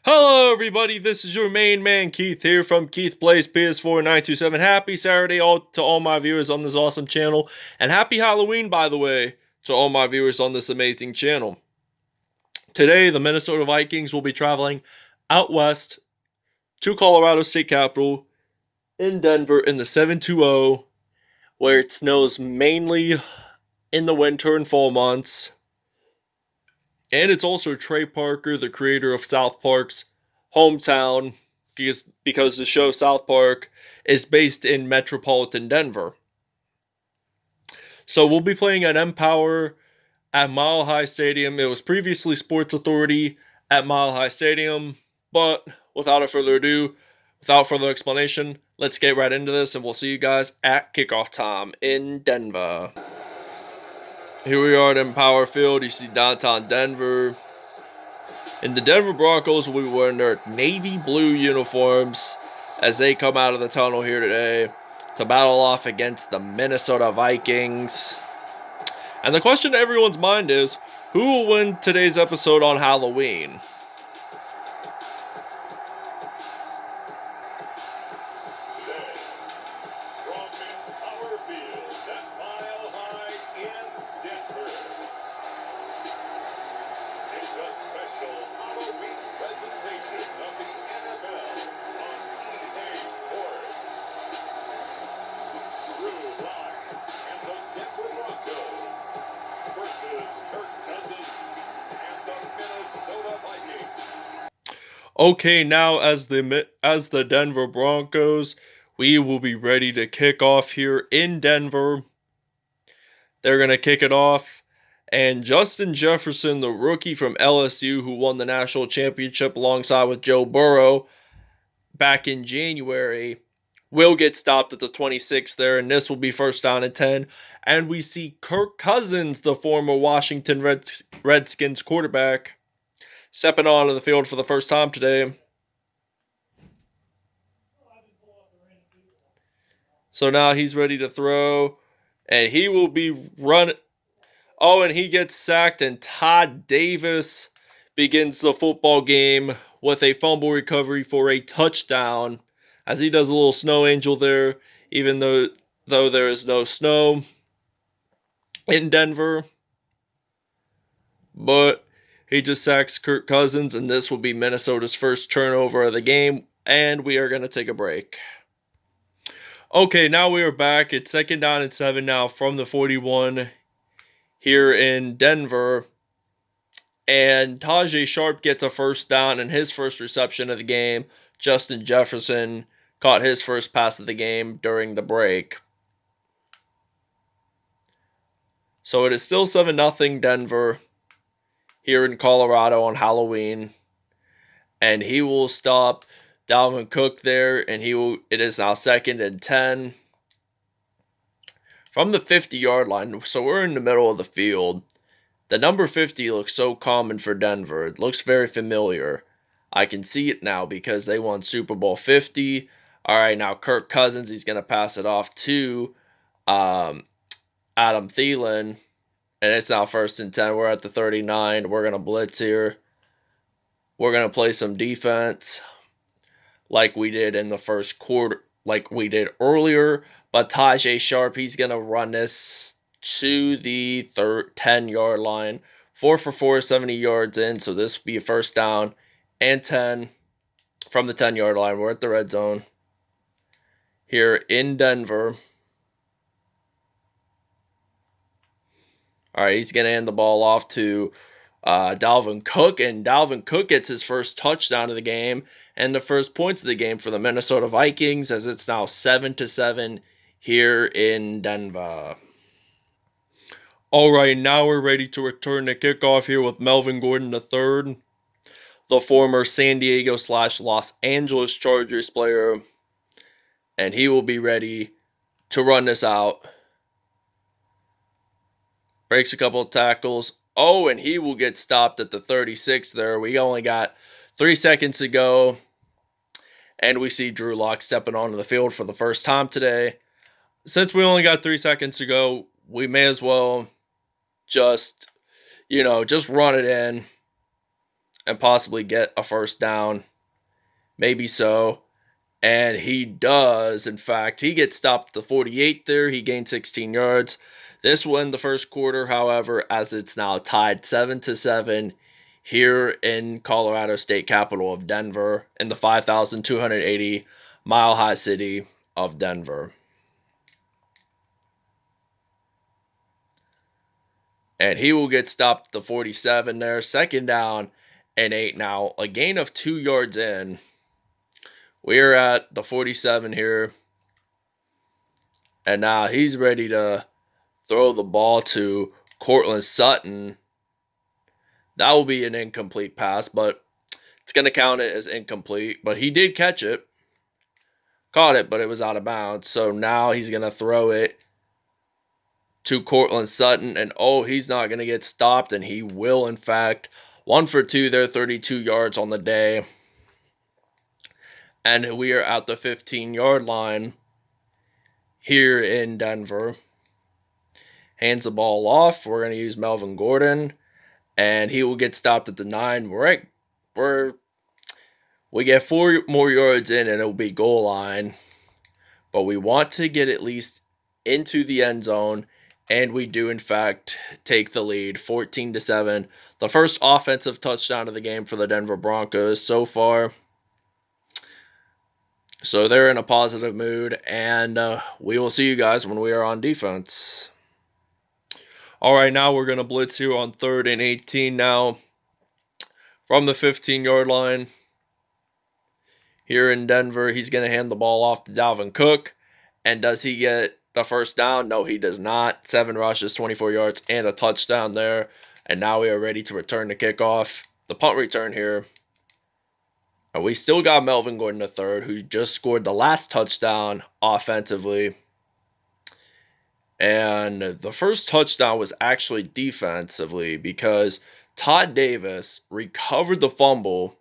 Hello everybody, this is your main man Keith here from Keith Plays PS4 927. Happy Saturday to all my viewers on this awesome channel, and happy Halloween, by the way, to all my viewers on this amazing channel. Today, the Minnesota Vikings will be traveling out west to Colorado State Capitol in Denver in the 720, where it snows mainly in the winter and fall months. And it's also Trey Parker, the creator of South Park's hometown, because the show South Park is based in metropolitan Denver. So we'll be playing at Empower at Mile High Stadium. It was previously Sports Authority at Mile High Stadium, but without further ado, without further explanation, let's get right into this, and we'll see you guys at kickoff time in Denver. Here we are at Empower Field. You see downtown Denver. And the Denver Broncos will be wearing their navy blue uniforms as they come out of the tunnel here today to battle off against the Minnesota Vikings. And the question to everyone's mind is, who will win today's episode on Halloween? Okay, now as the Denver Broncos, we will be ready to kick off here in Denver. They're going to kick it off, and Justin Jefferson, the rookie from LSU who won the national championship alongside with Joe Burrow back in January, will get stopped at the 26 there, and this will be first down and 10. And we see Kirk Cousins, the former Washington Redskins quarterback, stepping onto the field for the first time today. So now he's ready to throw, and he will be running. Oh, and he gets sacked, and Todd Davis begins the football game with a fumble recovery for a touchdown, as he does a little snow angel there, even though there is no snow in Denver. But he just sacks Kirk Cousins, and this will be Minnesota's first turnover of the game, and we are going to take a break. Okay, now we are back. It's second down and 7 now from the 41 here in Denver. And Tajay Sharp gets a first down and his first reception of the game. Justin Jefferson caught his first pass of the game during the break. So it is still 7-0 Denver here in Colorado on Halloween. And he will stop Dalvin Cook there, and it is now second and 10 from the 50-yard line. So we're in the middle of the field. The number 50 looks so common for Denver. It looks very familiar. I can see it now because they won Super Bowl 50. All right, now Kirk Cousins, he's going to pass it off to Adam Thielen, and it's now first and 10. We're at the 39. We're going to blitz here. We're going to play some defense like we did in the first quarter, like we did earlier. But Tajay Sharp, he's going to run this to the 10-yard line. 4 for 4, 70 yards in. So this will be a first down and 10 from the 10-yard line. We're at the red zone here in Denver. All right, he's going to hand the ball off to Dalvin Cook, and Dalvin Cook gets his first touchdown of the game and the first points of the game for the Minnesota Vikings, as it's now 7-7 here in Denver. All right, now we're ready to return the kickoff here with Melvin Gordon III, the former San Diego / Los Angeles Chargers player, and he will be ready to run this out. Breaks a couple of tackles. Oh, and he will get stopped at the 36 there. We only got 3 seconds to go. And we see Drew Lock stepping onto the field for the first time today. Since we only got 3 seconds to go, we may as well just run it in. and possibly get a first down. Maybe so. And he does. In fact, he gets stopped at the 48 there. He gained 16 yards. This won the first quarter, however, as it's now tied 7-7 here in Colorado State capital of Denver in the 5,280 mile high city of Denver. And he will get stopped at the 47 there. Second down and 8 now. A gain of 2 yards in. We're at the 47 here. And now he's ready to throw the ball to Cortland Sutton. That will be an incomplete pass, but it's going to count it as incomplete. But he did catch it. Caught it, but it was out of bounds. So now he's going to throw it to Cortland Sutton. And he's not going to get stopped. And he will, in fact. 1 for 2 there, 32 yards on the day. And we are at the 15-yard line here in Denver. Hands the ball off. We're going to use Melvin Gordon. And he will get stopped at the 9. We get 4 more yards in and it'll be goal line. But we want to get at least into the end zone. And we do, in fact, take the lead 14-7. The first offensive touchdown of the game for the Denver Broncos so far. So they're in a positive mood. And we will see you guys when we are on defense. All right, now we're going to blitz here on 3rd and 18 now from the 15-yard line. Here in Denver, he's going to hand the ball off to Dalvin Cook. And does he get the first down? No, he does not. 7 rushes, 24 yards, and a touchdown there. And now we are ready to return the kickoff. The punt return here. And we still got Melvin Gordon III, who just scored the last touchdown offensively. And the first touchdown was actually defensively because Todd Davis recovered the fumble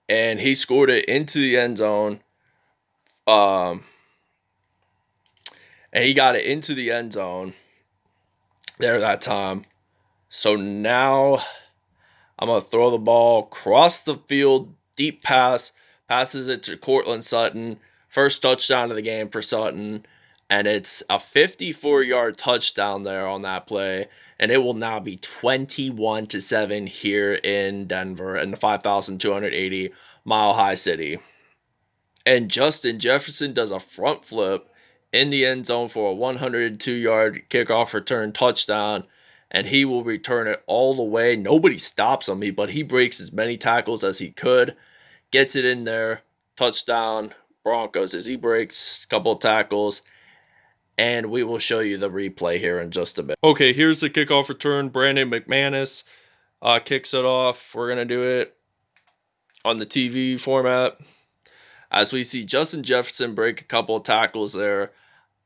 and he scored it into the end zone. And he got it into the end zone there that time. So now I'm going to throw the ball across the field, deep pass, passes it to Cortland Sutton. First touchdown of the game for Sutton. And it's a 54-yard touchdown there on that play. And it will now be 21-7 here in Denver in the 5,280 mile high city. And Justin Jefferson does a front flip in the end zone for a 102-yard kickoff return touchdown. And he will return it all the way. Nobody stops him, but he breaks as many tackles as he could. Gets it in there. Touchdown Broncos as he breaks a couple of tackles. And we will show you the replay here in just a bit. Okay, here's the kickoff return. Brandon McManus kicks it off. We're going to do it on the TV format. As we see Justin Jefferson break a couple of tackles there.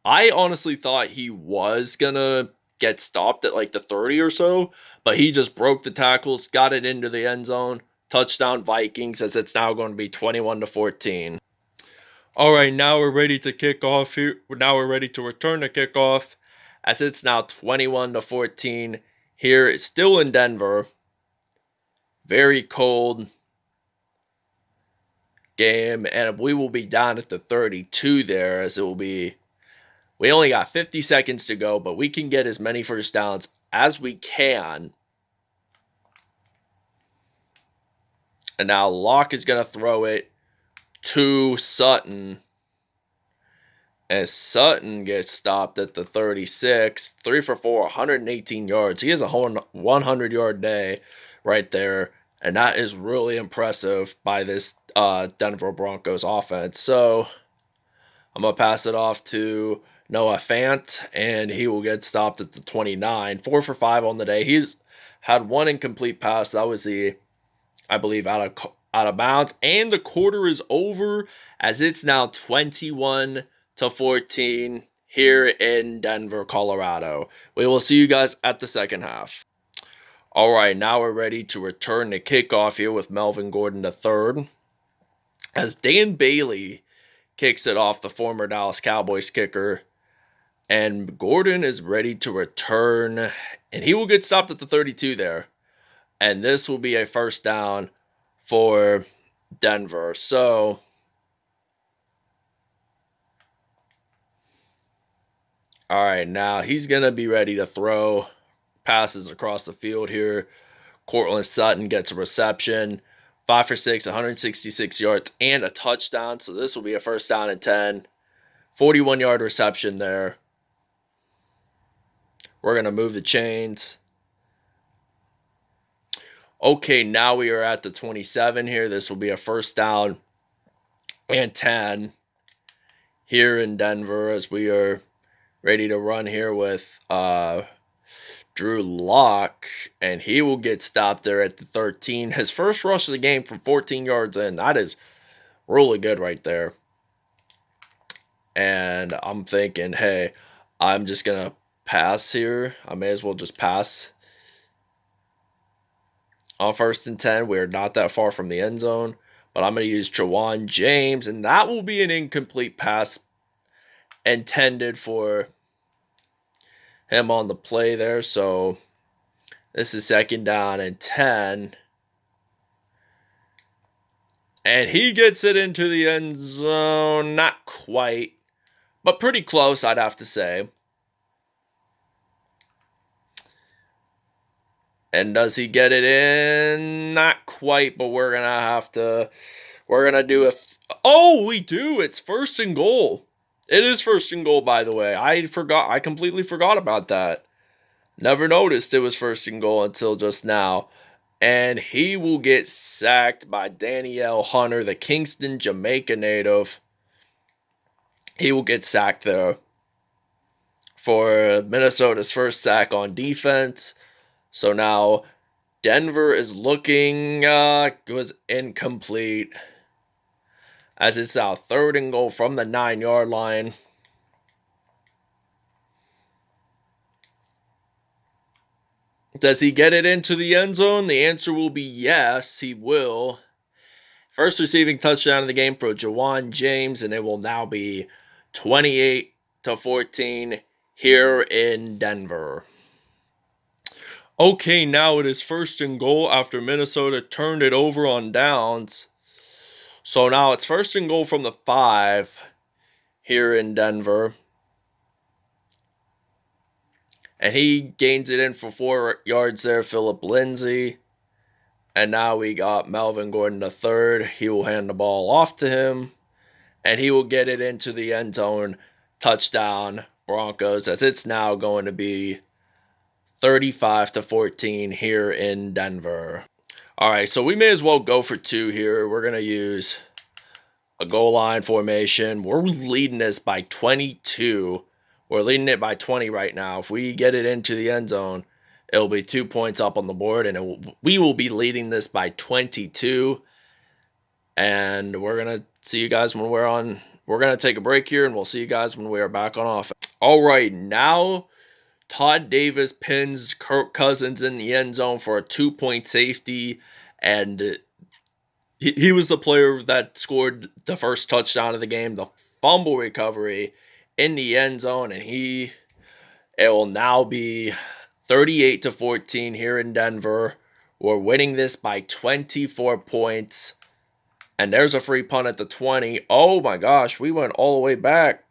I honestly thought he was going to get stopped at like the 30 or so. But he just broke the tackles, got it into the end zone. Touchdown Vikings as it's now going to be 21-14. All right, now we're ready to kick off here. Now we're ready to return the kickoff as it's now 21-14 here. It's still in Denver. Very cold game, and we will be down at the 32 there as it will be. We only got 50 seconds to go, but we can get as many first downs as we can. And now Locke is going to throw it to Sutton. As Sutton gets stopped at the 36. 3 for 4, 118 yards. He has a whole 100-yard day right there. And that is really impressive by this Denver Broncos offense. So I'm going to pass it off to Noah Fant. And he will get stopped at the 29. 4 for 5 on the day. He's had 1 incomplete pass. That was the, I believe, out of bounds. And the quarter is over as it's now 21-14 here in Denver, Colorado. We will see you guys at the second half. All right, now we're ready to return the kickoff here with Melvin Gordon III. As Dan Bailey kicks it off, the former Dallas Cowboys kicker. And Gordon is ready to return. And he will get stopped at the 32 there. And this will be a first down for Denver. So, all right, now he's going to be ready to throw passes across the field here. Cortland Sutton gets a reception. 5 for 6, 166 yards, and a touchdown. So this will be a first down and 10. 41-yard reception there. We're going to move the chains. Okay, now we are at the 27 here. This will be a first down and 10 here in Denver as we are ready to run here with Drew Lock, and he will get stopped there at the 13. His first rush of the game from 14 yards in. That is really good right there. And I'm thinking, hey, I'm just going to pass here. I may as well just pass on 1st and 10. We're not that far from the end zone, but I'm going to use Ja'Wuan James, and that will be an incomplete pass intended for him on the play there. So this is 2nd down and 10. And he gets it into the end zone. Not quite, but pretty close, I'd have to say. And does he get it in? Not quite, but we're going to do oh, we do. It's 1st and goal. It is 1st and goal, by the way. I completely forgot about that. Never noticed it was 1st and goal until just now. And he will get sacked by Danielle Hunter, the Kingston, Jamaica native. He will get sacked there for Minnesota's first sack on defense. So now Denver is looking, was incomplete, as it's now 3rd and goal from the 9-yard line. Does he get it into the end zone? The answer will be yes, he will. First receiving touchdown of the game for Ja'Wuan James, and it will now be 28-14 here in Denver. Okay, now it is 1st and goal after Minnesota turned it over on downs. So now it's 1st and goal from the 5 here in Denver. And he gains it in for 4 yards there, Philip Lindsay. And now we got Melvin Gordon III. He will hand the ball off to him. And he will get it into the end zone. Touchdown, Broncos, as it's now going to be 35-14 here in Denver. All right, so we may as well go for 2 here. We're going to use a goal line formation. We're leading this by 22. We're leading it by 20 right now. If we get it into the end zone, it'll be 2 points up on the board, and we will be leading this by 22. And we're going to see you guys when we're on. We're going to take a break here, and we'll see you guys when we are back on offense. All right, now Todd Davis pins Kirk Cousins in the end zone for a 2-point safety, and he was the player that scored the first touchdown of the game, the fumble recovery in the end zone, and it will now be 38-14 here in Denver. We're winning this by 24 points, and there's a free punt at the 20. Oh my gosh, we went all the way back.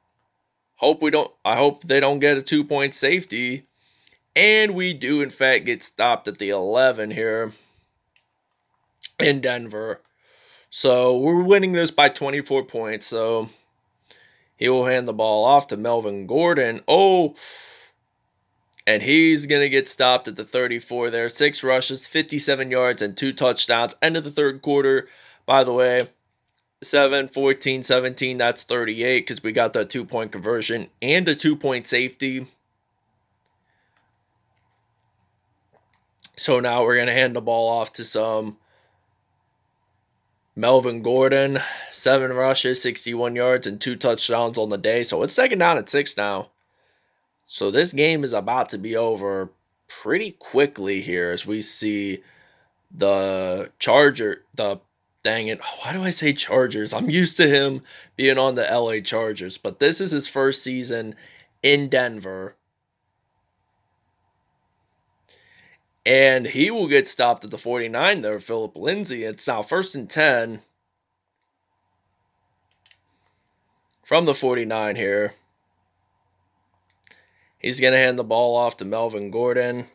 I hope they don't get a 2-point safety. And we do, in fact, get stopped at the 11 here in Denver. So we're winning this by 24 points. So he will hand the ball off to Melvin Gordon. Oh, and he's going to get stopped at the 34 there. 6 rushes, 57 yards, and 2 touchdowns. End of the 3rd quarter, by the way. 7-14-17, that's 38 because we got that 2-point conversion and a 2-point safety. So now we're going to hand the ball off to some Melvin Gordon. 7 rushes, 61 yards, and 2 touchdowns on the day. So it's 2nd down and 6 now. So this game is about to be over pretty quickly here as we see why do I say Chargers? I'm used to him being on the LA Chargers, but this is his first season in Denver. And he will get stopped at the 49 there, Philip Lindsay. It's now 1st and 10 from the 49 here. He's going to hand the ball off to Melvin Gordon,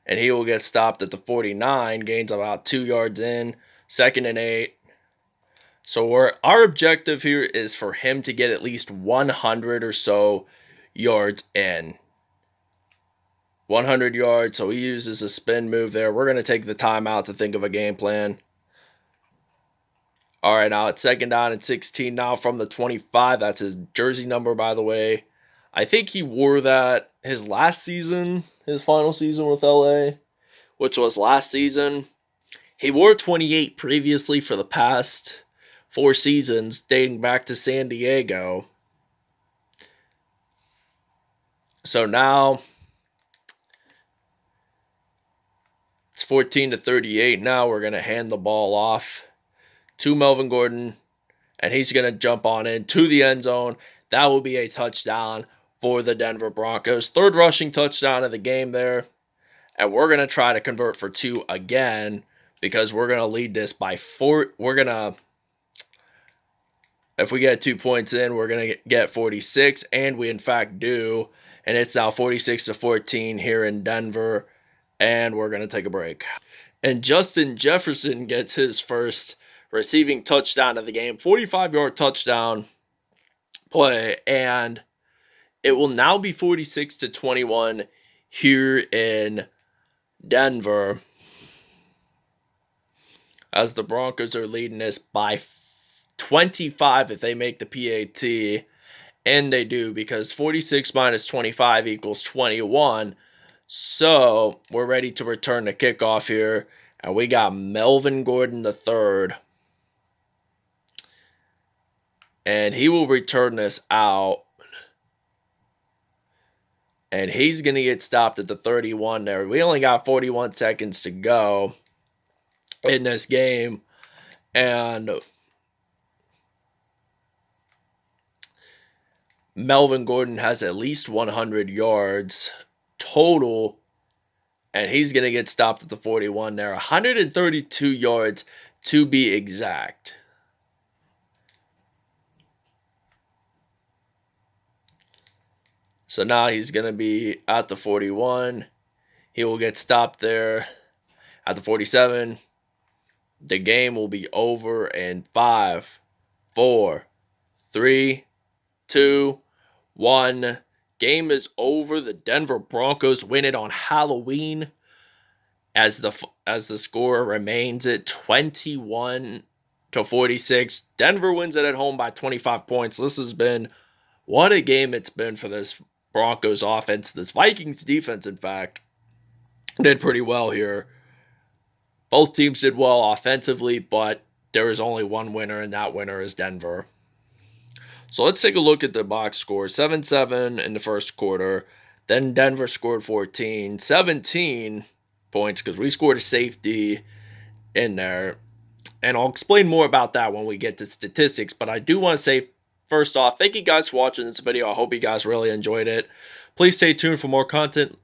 and he will get stopped at the 49, gains about 2 yards in, 2nd and 8. So our objective here is for him to get at least 100 or so yards in. 100 yards, so he uses a spin move there. We're going to take the timeout to think of a game plan. All right, now it's 2nd down and 16 now from the 25. That's his jersey number, by the way. I think he wore that his last season, his final season with LA, which was last season. He wore 28 previously for the past 4 seasons, dating back to San Diego. So now it's 14-38 now. We're going to hand the ball off to Melvin Gordon, and he's going to jump on in to the end zone. That will be a touchdown for the Denver Broncos. 3rd rushing touchdown of the game there. And we're going to try to convert for 2 again because we're going to lead this by 4. If we get 2 points in, we're going to get 46, and we in fact do. And it's now 46-14 here in Denver, and we're going to take a break. And Justin Jefferson gets his first receiving touchdown of the game, 45-yard touchdown play, and it will now be 46-21 here in Denver, as the Broncos are leading this by 25 if they make the PAT, and they do, because 46 minus 25 equals 21. So we're ready to return the kickoff here, and we got Melvin Gordon III, and he will return this out, and he's going to get stopped at the 31 there. We only got 41 seconds to go in this game, and Melvin Gordon has at least 100 yards total, and he's going to get stopped at the 41 there. 132 yards to be exact. So now he's going to be at the 41. He will get stopped there at the 47. The game will be over in 5, 4, 3, 2, 1. Game is over. The Denver Broncos win it on Halloween, as the score remains at 21-46. Denver wins it at home by 25 points. This has been, what a game it's been for this Broncos offense. This Vikings defense, in fact, did pretty well here. Both teams did well offensively, but there is only one winner, and that winner is Denver. So let's take a look at the box score. 7-7 in the first quarter. Then Denver scored 17 points because we scored a safety in there. And I'll explain more about that when we get to statistics. But I do want to say, first off, thank you guys for watching this video. I hope you guys really enjoyed it. Please stay tuned for more content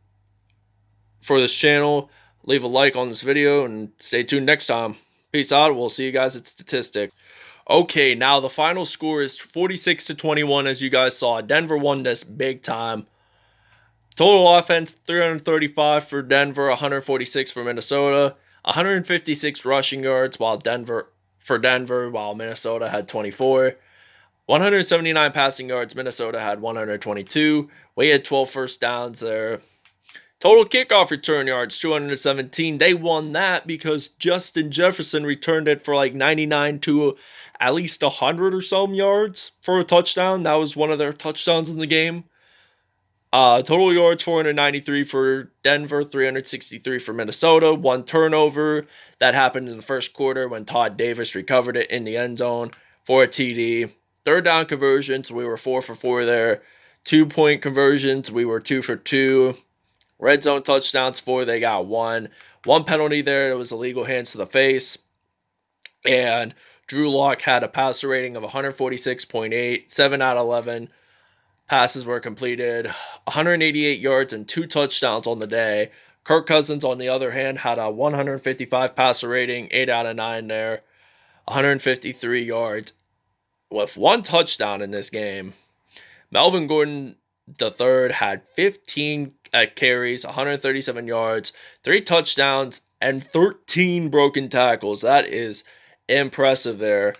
for this channel. Leave a like on this video and stay tuned next time. Peace out. We'll see you guys at statistics. Okay, now the final score is 46-21, as you guys saw. Denver won this big time. Total offense, 335 for Denver, 146 for Minnesota, 156 rushing yards while Minnesota had 24. 179 passing yards, Minnesota had 122. We had 12 first downs there. Total kickoff return yards, 217. They won that because Justin Jefferson returned it for like 99 to at least 100 or some yards for a touchdown. That was one of their touchdowns in the game. Total yards, 493 for Denver, 363 for Minnesota. 1 turnover. That happened in the first quarter when Todd Davis recovered it in the end zone for a TD. 3rd down conversions, we were 4 for 4 there. 2-point conversions, we were 2 for 2. Red zone touchdowns, 4, they got 1. 1 penalty there, it was illegal hands to the face. And Drew Lock had a passer rating of 146.8, 7 out of 11 passes were completed, 188 yards and 2 touchdowns on the day. Kirk Cousins, on the other hand, had a 155 passer rating, 8 out of 9 there, 153 yards with 1 touchdown in this game. Melvin Gordon III had 15 carries, 137 yards, 3 touchdowns, and 13 broken tackles. That is impressive there.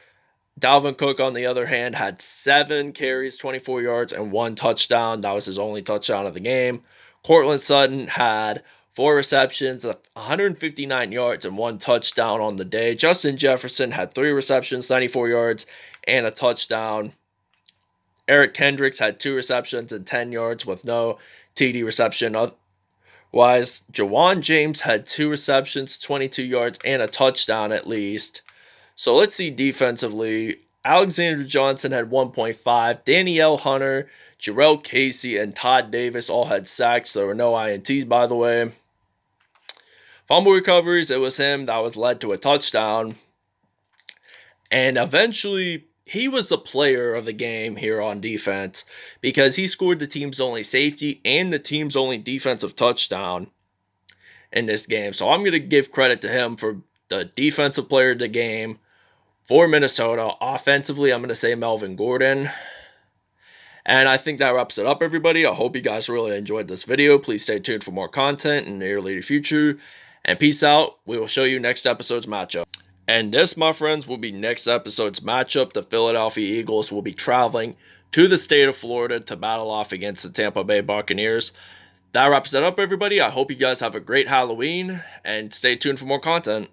Dalvin Cook, on the other hand, had 7 carries, 24 yards, and 1 touchdown. That was his only touchdown of the game. Courtland Sutton had 4 receptions, 159 yards, and 1 touchdown on the day. Justin Jefferson had 3 receptions, 94 yards, and a touchdown. Eric Kendricks had 2 receptions and 10 yards with no TD reception. Otherwise, Jawan James had 2 receptions, 22 yards, and a touchdown at least. So let's see defensively. Alexander Johnson had 1.5. Danielle Hunter, Jarrell Casey, and Todd Davis all had sacks. There were no INTs, by the way. Fumble recoveries, it was him that was led to a touchdown. And eventually, he was the player of the game here on defense because he scored the team's only safety and the team's only defensive touchdown in this game. So I'm going to give credit to him for the defensive player of the game for Minnesota. Offensively, I'm going to say Melvin Gordon. And I think that wraps it up, everybody. I hope you guys really enjoyed this video. Please stay tuned for more content in the near future. And peace out. We will show you next episode's matchup. And this, my friends, will be next episode's matchup. The Philadelphia Eagles will be traveling to the state of Florida to battle off against the Tampa Bay Buccaneers. That wraps it up, everybody. I hope you guys have a great Halloween and stay tuned for more content.